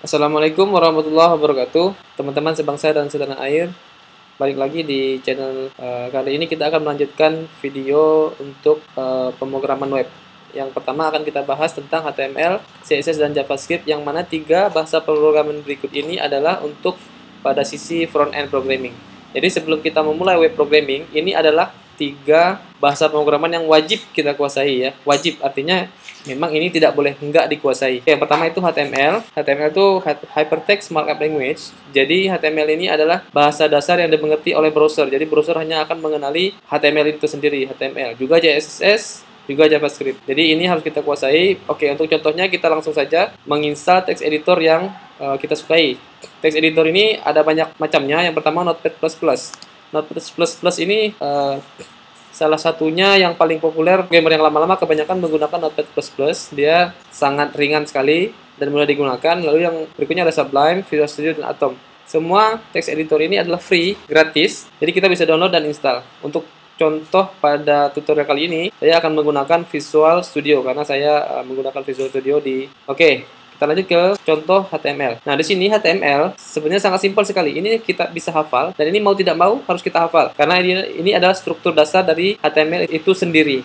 Assalamualaikum warahmatullahi wabarakatuh, teman-teman sebangsa dan setanah air. Balik lagi di channel kali ini kita akan melanjutkan video untuk pemrograman web. Yang pertama akan kita bahas tentang HTML, CSS, dan JavaScript, yang mana tiga bahasa pemrograman berikut ini adalah untuk pada sisi front-end programming. Jadi sebelum kita memulai web programming, ini adalah tiga bahasa pemrograman yang wajib kita kuasai ya. Wajib artinya memang ini tidak boleh enggak dikuasai. Yang pertama itu HTML. HTML itu Hypertext Markup Language. Jadi HTML ini adalah bahasa dasar yang dimengerti oleh browser. Jadi browser hanya akan mengenali HTML itu sendiri, HTML. Juga CSS, juga JavaScript. Jadi ini harus kita kuasai. Oke, untuk contohnya kita langsung saja menginstal text editor yang kita sukai. Text editor ini ada banyak macamnya. Yang pertama Notepad++. Notepad++ ini salah satunya yang paling populer. Gamer yang lama-lama kebanyakan menggunakan Notepad++. Dia sangat ringan sekali dan mudah digunakan. Lalu yang berikutnya ada Sublime, Visual Studio, dan Atom. Semua text editor ini adalah free, gratis. Jadi kita bisa download dan install. Untuk contoh pada tutorial kali ini, saya akan menggunakan Visual Studio karena saya menggunakan Visual Studio di. Oke. Kita lanjut ke contoh HTML. Nah, di sini HTML sebenarnya sangat simpel sekali. Ini kita bisa hafal, dan ini mau tidak mau harus kita hafal. Karena ini adalah struktur dasar dari HTML itu sendiri.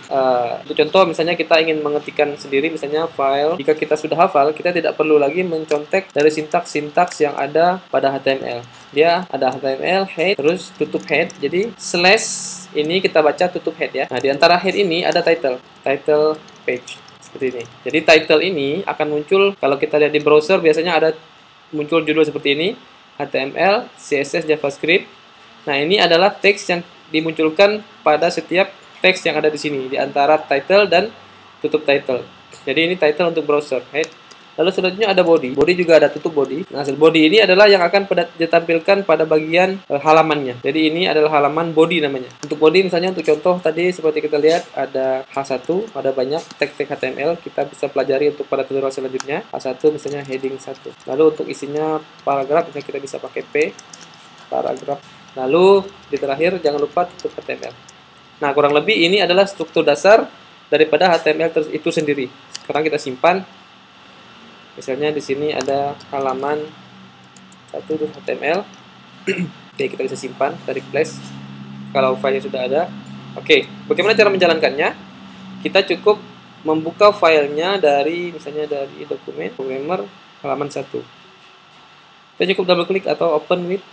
Untuk contoh, misalnya kita ingin mengetikkan sendiri, misalnya file. Jika kita sudah hafal, kita tidak perlu lagi mencontek dari sintaks-sintaks yang ada pada HTML. Dia ada HTML, head, terus tutup head. Jadi, slash ini kita baca tutup head ya. Nah, di antara head ini ada title page. Seperti ini. Jadi title ini akan muncul kalau kita lihat di browser, biasanya ada muncul judul seperti ini, HTML, CSS, JavaScript. Nah, ini adalah teks yang dimunculkan pada setiap teks yang ada di sini, di antara title dan tutup title. Jadi ini title untuk browser, head. Lalu selanjutnya ada body. Body juga ada tutup body. Nah, body ini adalah yang akan ditampilkan pada bagian halamannya. Jadi ini adalah halaman body namanya. Untuk body misalnya untuk contoh tadi seperti kita lihat ada H1, ada banyak tag-tag HTML. Kita bisa pelajari untuk pada tutorial selanjutnya. H1 misalnya heading 1. Lalu untuk isinya paragraf misalnya kita bisa pakai P, paragraf. Lalu di terakhir jangan lupa tutup HTML. Nah, kurang lebih ini adalah struktur dasar daripada HTML itu sendiri. Sekarang kita simpan. Misalnya di sini ada halaman 1 HTML. Oke, kita bisa simpan, tarik flash kalau filenya sudah ada. Oke, bagaimana cara menjalankannya? Kita cukup membuka filenya dari misalnya dari dokumen programmer halaman 1. Kita cukup double klik atau open with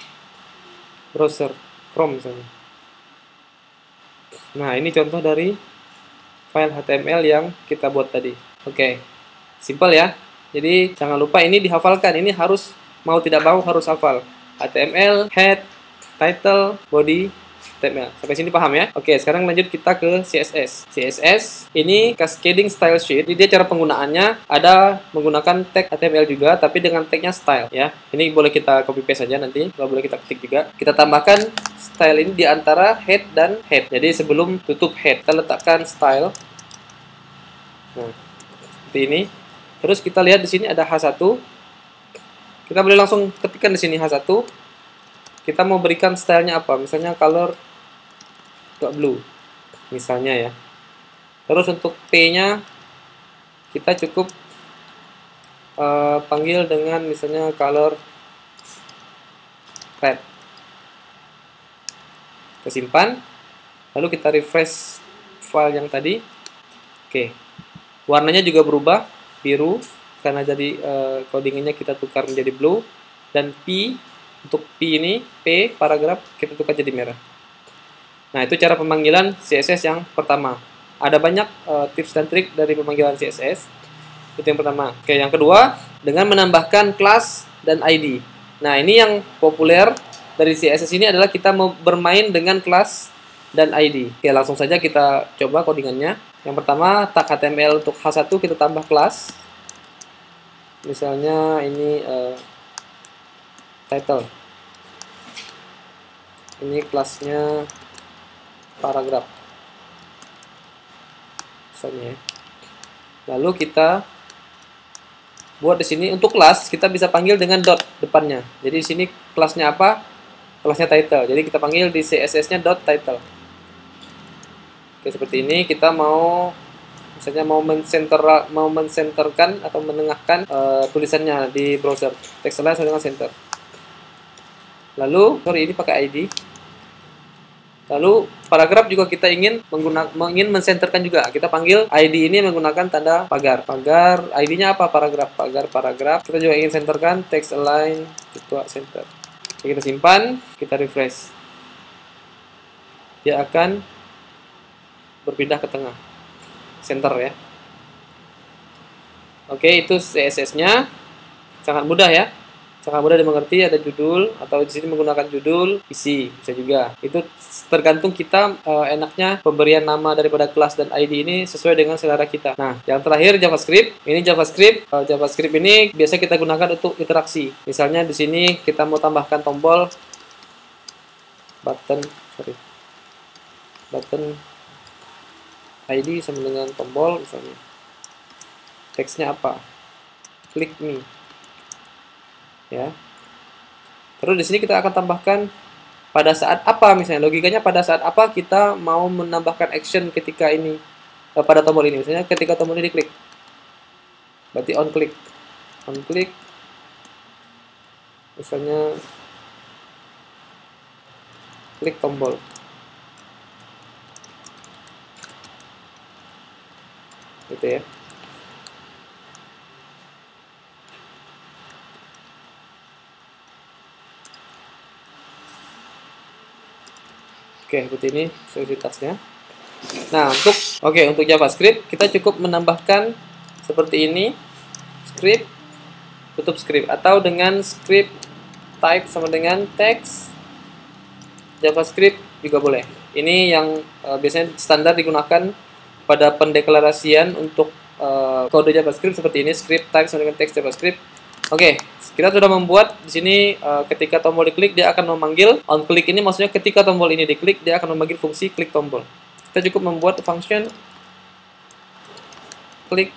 browser Chrome misalnya. Nah, ini contoh dari file HTML yang kita buat tadi. Oke, simpel ya. Jadi jangan lupa ini dihafalkan. Ini harus mau tidak mau harus hafal. HTML, head, title, body, HTML. Sampai sini paham ya? Oke, sekarang lanjut kita ke CSS. CSS ini cascading style sheet. Jadi dia cara penggunaannya ada menggunakan tag HTML juga, tapi dengan tagnya style ya. Ini boleh kita copy paste saja nanti. Kalau boleh kita ketik juga. Kita tambahkan style ini di antara head dan head. Jadi sebelum tutup head, kita letakkan style. Nah, seperti ini. Terus kita lihat di sini ada H1. Kita boleh langsung ketikkan di sini H1. Kita mau berikan stylenya apa? Misalnya color blue. Misalnya ya. Terus untuk P-nya kita cukup panggil dengan misalnya color red. Kita simpan. Lalu kita refresh file yang tadi. Oke. Warnanya juga berubah. Biru karena jadi codingannya kita tukar menjadi blue, dan P untuk P ini P paragraf kita tukar jadi merah. Nah, itu cara pemanggilan CSS yang pertama. Ada banyak tips dan trik dari pemanggilan CSS. Itu yang pertama. Oke, yang kedua dengan menambahkan kelas dan ID. Nah, ini yang populer dari CSS ini adalah kita mau bermain dengan kelas dan ID. Oke, langsung saja kita coba codingannya. Yang pertama, tag HTML untuk H1 kita tambah kelas. Misalnya ini title. Ini kelasnya paragraf. Misalnya. Lalu kita buat di sini untuk kelas kita bisa panggil dengan dot depannya. Jadi di sini kelasnya apa? Kelasnya title. Jadi kita panggil di CSS-nya dot title. Oke, seperti ini. Kita mau Misalnya mau mencenterkan atau menengahkan tulisannya di browser. Text align sama dengan center. Lalu, sorry ini pakai ID. Lalu paragraf juga kita ingin mencenterkan juga. Kita panggil ID ini menggunakan tanda pagar. Pagar ID-nya apa? Paragraf. Paragraf. Kita juga ingin centerkan text align ketua center. Oke, kita simpan, kita refresh. Dia akan berpindah ke tengah. Center ya. Oke, itu CSS-nya. Sangat mudah ya. Sangat mudah dimengerti, ada judul atau di sini menggunakan judul isi bisa juga. Itu tergantung kita enaknya pemberian nama daripada kelas dan ID ini sesuai dengan selera kita. Nah, yang terakhir JavaScript. Ini JavaScript ini biasa kita gunakan untuk interaksi. Misalnya di sini kita mau tambahkan tombol button ID sama dengan tombol misalnya. Teksnya apa? Click me. Ya. Terus di sini kita akan tambahkan pada saat apa misalnya, logikanya pada saat apa kita mau menambahkan action ketika ini pada tombol ini, misalnya ketika tombol ini diklik, berarti on click, misalnya klik tombol, gitu ya. Oke, seperti ini solusitasnya. Nah, untuk JavaScript kita cukup menambahkan seperti ini, script, tutup script, atau dengan script type sama dengan text JavaScript juga boleh. Ini yang biasanya standar digunakan pada pendeklarasian untuk kode JavaScript seperti ini, script type sama dengan text JavaScript. Oke, kita sudah membuat di sini ketika tombol diklik dia akan memanggil. On click ini maksudnya ketika tombol ini diklik dia akan memanggil fungsi klik tombol. Kita cukup membuat function klik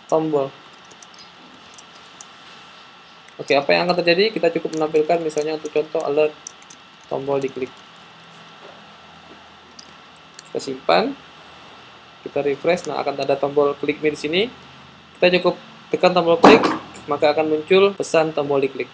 tombol. Oke, apa yang akan terjadi? Kita cukup menampilkan misalnya untuk contoh alert tombol diklik. Kita simpan, kita refresh. Nah, akan ada tombol klik me di sini. Kita cukup tekan tombol klik, maka akan muncul pesan tombol diklik.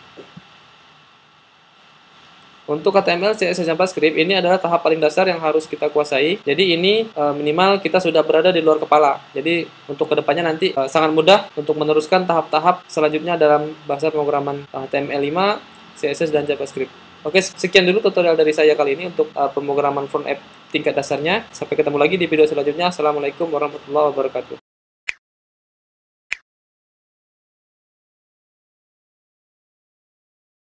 Untuk HTML, CSS, JavaScript ini adalah tahap paling dasar yang harus kita kuasai. Jadi ini minimal kita sudah berada di luar kepala. Jadi untuk kedepannya nanti sangat mudah untuk meneruskan tahap-tahap selanjutnya dalam bahasa pemrograman HTML5, CSS, dan JavaScript. Oke, sekian dulu tutorial dari saya kali ini untuk pemrograman front end tingkat dasarnya. Sampai ketemu lagi di video selanjutnya. Assalamualaikum warahmatullahi wabarakatuh.